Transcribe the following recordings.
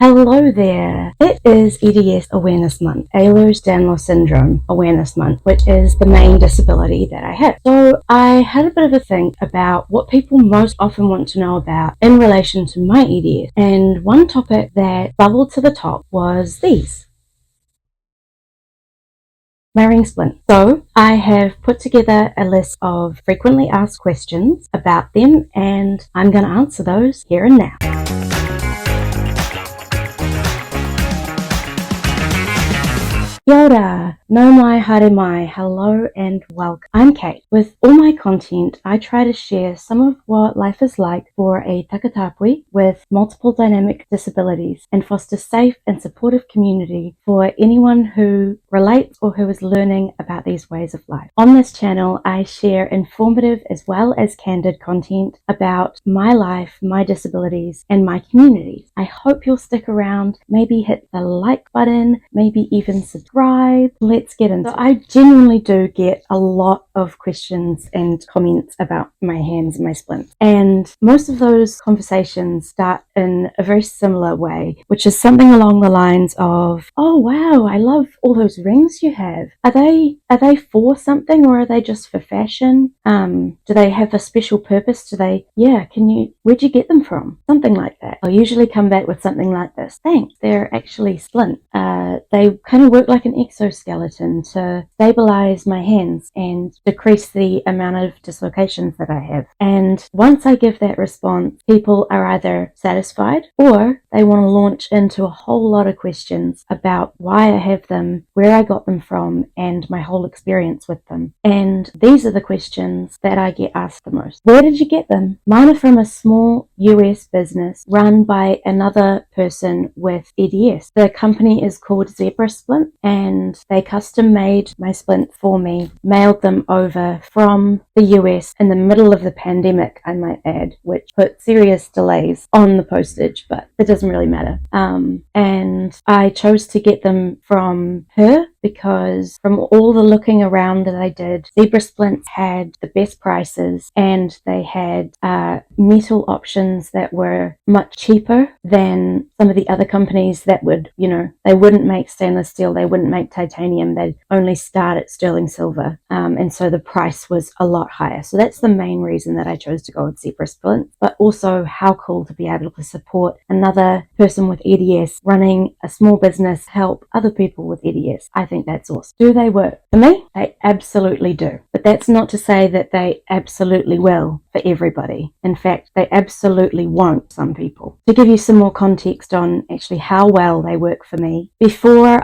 Hello there. It is EDS Awareness Month, Ehlers Danlos Syndrome Awareness Month, which is the main disability that I have. So I had a bit of a think about what people most often want to know about in relation to my EDS. And one topic that bubbled to the top was these. My ring splint. So I have put together a list of frequently asked questions about them, and I'm going to answer those here and now. Yoda, no mai, haere mai, hello and welcome. I'm Kate. With all my content, I try to share some of what life is like for a takatapui with multiple dynamic disabilities and foster safe and supportive community for anyone who relates or who is learning about these ways of life. On this channel, I share informative as well as candid content about my life, my disabilities, and my communities. I hope you'll stick around, maybe hit the like button, maybe even subscribe. Let's get into it. I genuinely do get a lot of questions and comments about my hands and my splints. And most of those conversations start in a very similar way, which is something along the lines of, oh wow, I love all those rings you have. Are they for something, or are they just for fashion? Do they have a special purpose? Where'd you get them from? Something like that. I'll usually come back with something like this. Thanks, they're actually splint. They kind of work like an exoskeleton to stabilize my hands and decrease the amount of dislocations that I have. And once I give that response, people are either satisfied or they want to launch into a whole lot of questions about why I have them, where I got them from, and my whole experience with them. And these are the questions that I get asked the most. Where did you get them? Mine are from a small US business run by another person with EDS. The company is called Splint, and they custom made my splint for me, mailed them over from the US in the middle of the pandemic, I might add, which put serious delays on the postage, but it doesn't really matter. And I chose to get them from her because from all the looking around that I did, Zebra Splints had the best prices, and they had metal options that were much cheaper than some of the other companies that would, they wouldn't make stainless steel, they wouldn't make titanium, they'd only start at sterling silver. And so the price was a lot higher. So that's the main reason that I chose to go with Zebra Splints, but also how cool to be able to support another person with EDS running a small business, help other people with EDS. I think that's awesome. Do they work? For me, they absolutely do. But that's not to say that they absolutely will for everybody. In fact, they absolutely won't some people. To give you some more context on actually how well they work for me, before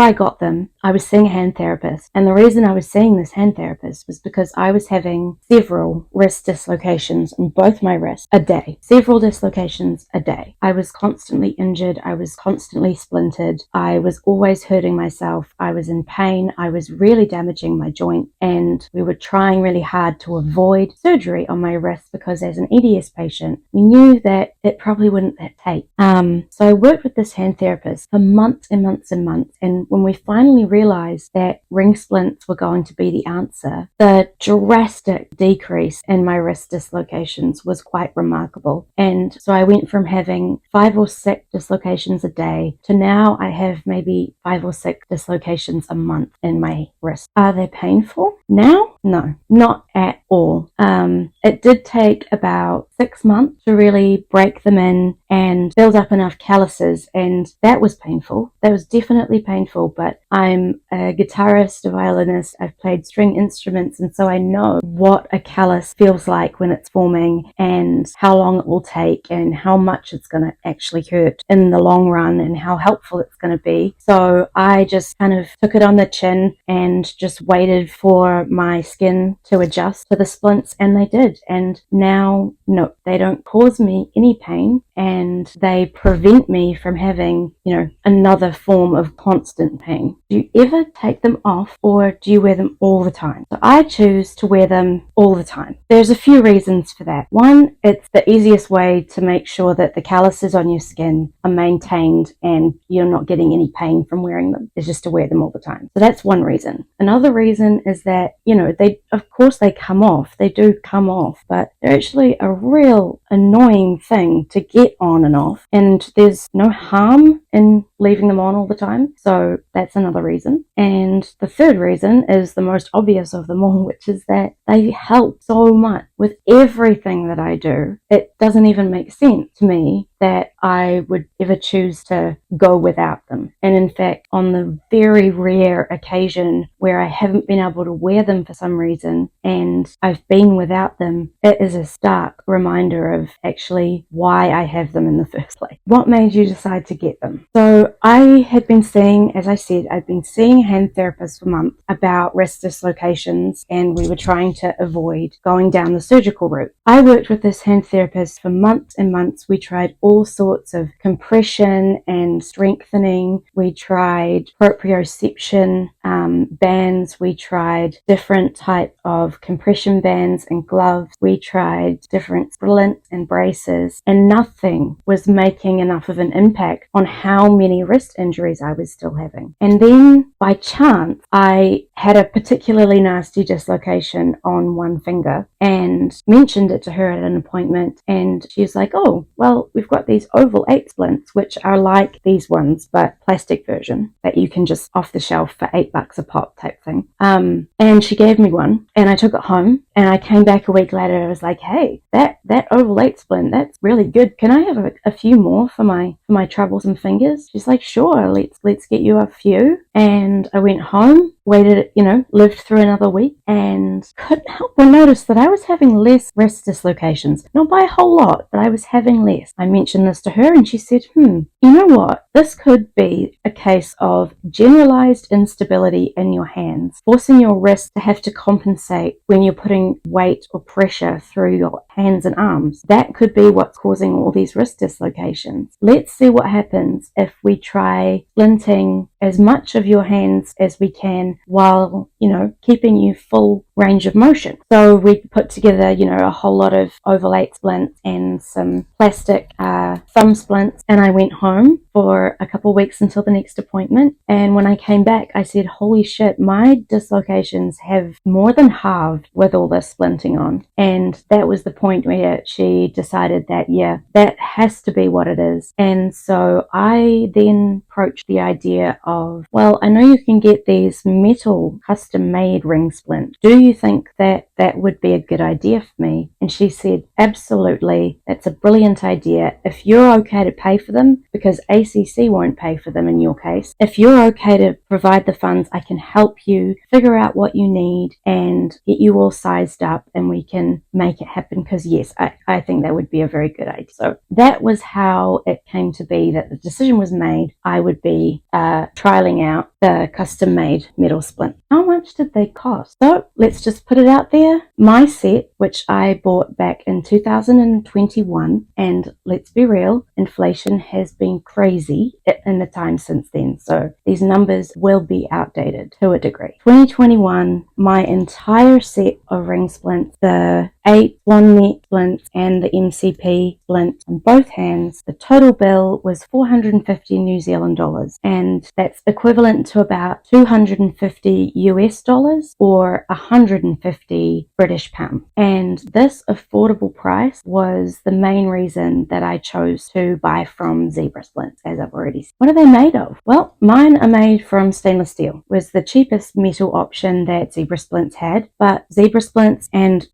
I got them, I was seeing a hand therapist. And the reason I was seeing this hand therapist was because I was having several wrist dislocations on both my wrists a day. Several dislocations a day. I was constantly injured. I was constantly splintered. I was always hurting myself. I was in pain. I was really damaging my joint. And we were trying really hard to avoid surgery on my wrist because as an EDS patient, we knew that it probably wouldn't take. So I worked with this hand therapist for months and months and months. And when we finally realized that ring splints were going to be the answer, the drastic decrease in my wrist dislocations was quite remarkable. And so I went from having 5 or 6 dislocations a day to now I have maybe 5 or 6 dislocations a month in my wrist. Are they painful now? No, not at all. It did take about 6 months to really break them in and build up enough calluses, and that was painful. That was definitely painful, but I'm a guitarist, a violinist, I've played string instruments, and so I know what a callus feels like when it's forming and how long it will take and how much it's going to actually hurt in the long run and how helpful it's going to be. So I just kind of took it on the chin and just waited for my skin to adjust to the splints, and they did. And now, no, they don't cause me any pain, and they prevent me from having, another form of constant pain. Do you ever take them off, or do you wear them all the time? So I choose to wear them all the time. There's a few reasons for that. One, it's the easiest way to make sure that the calluses on your skin are maintained and you're not getting any pain from wearing them, is just to wear them all the time. So that's one reason. Another reason is that, they come off. They do come off, but they're actually a real annoying thing to get on and off, and there's no harm in leaving them on all the time. So that's another reason. And the third reason is the most obvious of them all, which is that they help so much with everything that I do. It doesn't even make sense to me that I would ever choose to go without them. And in fact, on the very rare occasion where I haven't been able to wear them for some reason and I've been without them, it is a stark reminder of actually why I have them in the first place. What made you decide to get them? So I had been seeing, as I said, I'd been seeing a hand therapist for months about wrist dislocations, and we were trying to avoid going down the surgical route. I worked with this hand therapist for months and months. We tried all sorts of compression and strengthening. We tried proprioception bands. We tried different type of compression bands and gloves. We tried different splints and braces, and nothing was making enough of an impact on how many wrist injuries I was still having. And then by chance, I had a particularly nasty dislocation on one finger and mentioned it to her at an appointment, and she was like, oh, well, we've got these oval 8 splints, which are like these ones, but plastic version that you can just off the shelf for $8 a pop type thing. And she gave me one, and I took it home, and I came back a week later. I was like, hey, that oval 8 splint, that's really good. Can I have a few more for my troublesome fingers? She's like, sure, let's get you a few. And I went home, waited, lived through another week, and couldn't help but notice that I was having less wrist dislocations. Not by a whole lot, but I was having less. I mentioned this to her, and she said, you know what? This could be a case of generalized instability in your hands, forcing your wrist to have to compensate when you're putting weight or pressure through your hands and arms. That could be what's causing all these wrist dislocations. Let's see what happens if we try splinting as much of your hands as we can while, keeping you full range of motion. So we put together, a whole lot of oval 8 splints and some plastic thumb splints, and I went home for a couple of weeks until the next appointment. And when I came back, I said, holy shit, my dislocations have more than halved with all this splinting on. And that was the point where she decided that, yeah, that has to be what it is. And so I then approached the idea of, well, I know you can get these metal custom made ring splints. Do you think that would be a good idea for me? And she said, absolutely, that's a brilliant idea. If you're okay to pay for them, because ACC won't pay for them in your case, if you're okay to provide the funds, I can help you figure out what you need and get you all sized up, and we can make it happen, because yes, I think that would be a very good idea. So that was how it came to be that the decision was made. I would be trialing out the custom made metal splint. How much did they cost? So let's just put it out there. My set, which I bought back in 2021, and let's be real, inflation has been crazy in the time since then. So these numbers will be outdated to a degree. 2021, my entire set of ring splints, the 8 Swan Neck splints and the MCP splint on both hands, the total bill was 450 New Zealand dollars, and that's equivalent to about 250 US dollars or 150 British pounds. And this affordable price was the main reason that I chose to buy from Zebra Splints, as I've already said. What are they made of? Well, mine are made from stainless steel. It was the cheapest metal option that Zebra Splints had, but Zebra Splints and,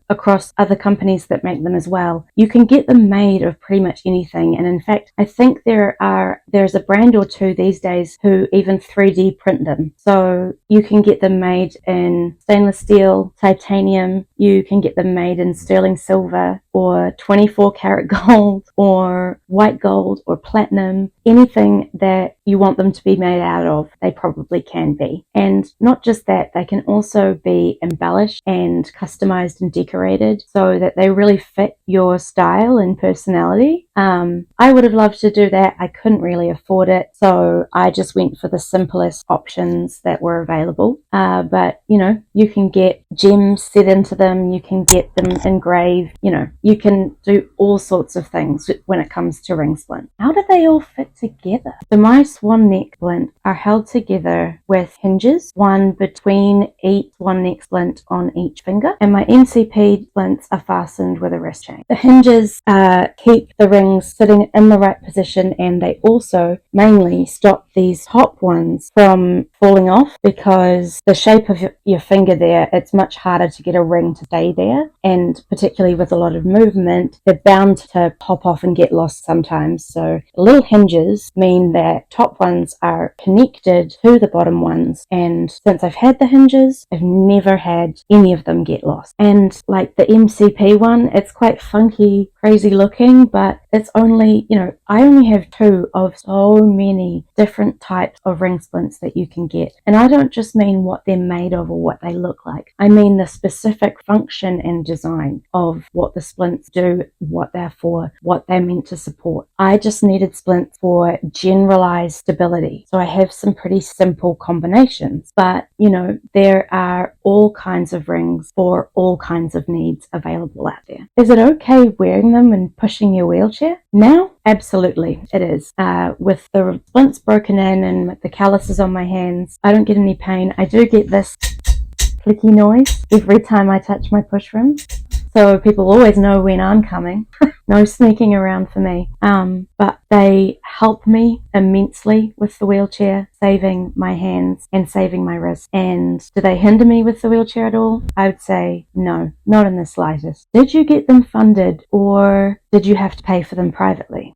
across other companies that make them as well, you can get them made of pretty much anything. And in fact, I think there's a brand or two these days who even 3D print them. So you can get them made in stainless steel, titanium, you can get them made in sterling silver or 24 karat gold or white gold or platinum. Anything that you want them to be made out of, they probably can be. And not just that, they can also be embellished and customized and decorated so that they really fit your style and personality. I would have loved to do that. I couldn't really afford it, so I just went for the simplest options that were available. But you can get gems set into them, you can get them engraved, you can do all sorts of things when it comes to ring splint. How do they all fit together. So my swan neck splint are held together with hinges, one between each swan neck splint on each finger, and my MCP splints are fastened with a wrist chain. The hinges keep the rings sitting in the right position, and they also mainly stop these top ones from falling off, because the shape of your finger there, it's much harder to get a ring to stay there, and particularly with a lot of movement, they're bound to pop off and get lost sometimes. So the little hinges mean that top ones are connected to the bottom ones, and since I've had the hinges, I've never had any of them get lost. And like the MCP one, it's quite funky, crazy looking, but it's only, I only have 2 of so many different types of ring splints that you can get. And I don't just mean what they're made of or what they look like. I mean the specific function and design of what the splints do, what they're for, what they're meant to support. I just needed splints for generalized stability. So I have some pretty simple combinations, but there are all kinds of rings for all kinds of needs available out there. Is it okay wearing them and pushing your wheelchair? Now, absolutely it is. With the splints broken in and the calluses on my hands, I don't get any pain. I do get this clicky noise every time I touch my push rims, so people always know when I'm coming. No sneaking around for me. But they help me immensely with the wheelchair, saving my hands and saving my wrists. And do they hinder me with the wheelchair at all? I would say no, not in the slightest. Did you get them funded, or did you have to pay for them privately?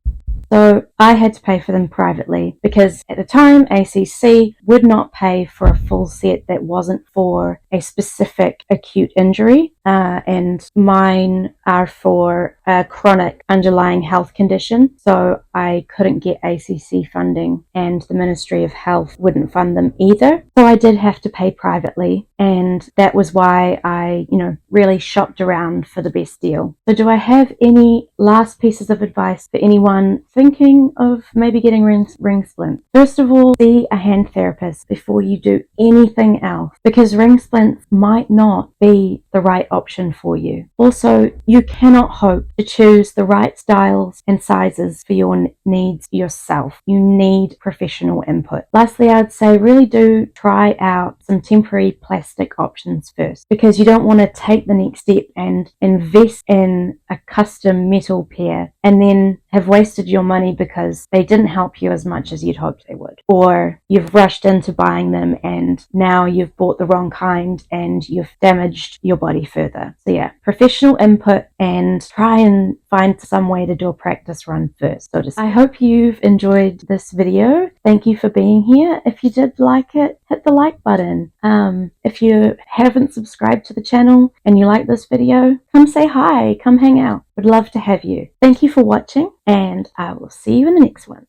So I had to pay for them privately, because at the time ACC would not pay for a full set that wasn't for a specific acute injury, and mine are for a chronic underlying health condition, so I couldn't get ACC funding, and the Ministry of Health wouldn't fund them either. So I did have to pay privately, and that was why I, really shopped around for the best deal. So do I have any last pieces of advice for anyone thinking of maybe getting ring splints? First of all, see a hand therapist before you do anything else, because ring splints might not be the right option for you. Also, you cannot hope to choose the right styles and sizes for your needs yourself. You need professional input. Lastly, I would say really do try out some temporary plastic options first, because you don't want to take the next step and invest in a custom metal pair and then have wasted your money because they didn't help you as much as you'd hoped they would, or you've rushed into buying them and now you've bought the wrong kind and you've damaged your body further. So yeah, professional input, and try and find some way to do a practice run first. So I hope you've enjoyed this video. Thank you for being here. If you did like it, hit the like button. If you haven't subscribed to the channel and you like this video, come say hi, come hang out. Would love to have you. Thank you for watching, and I will see you in the next one.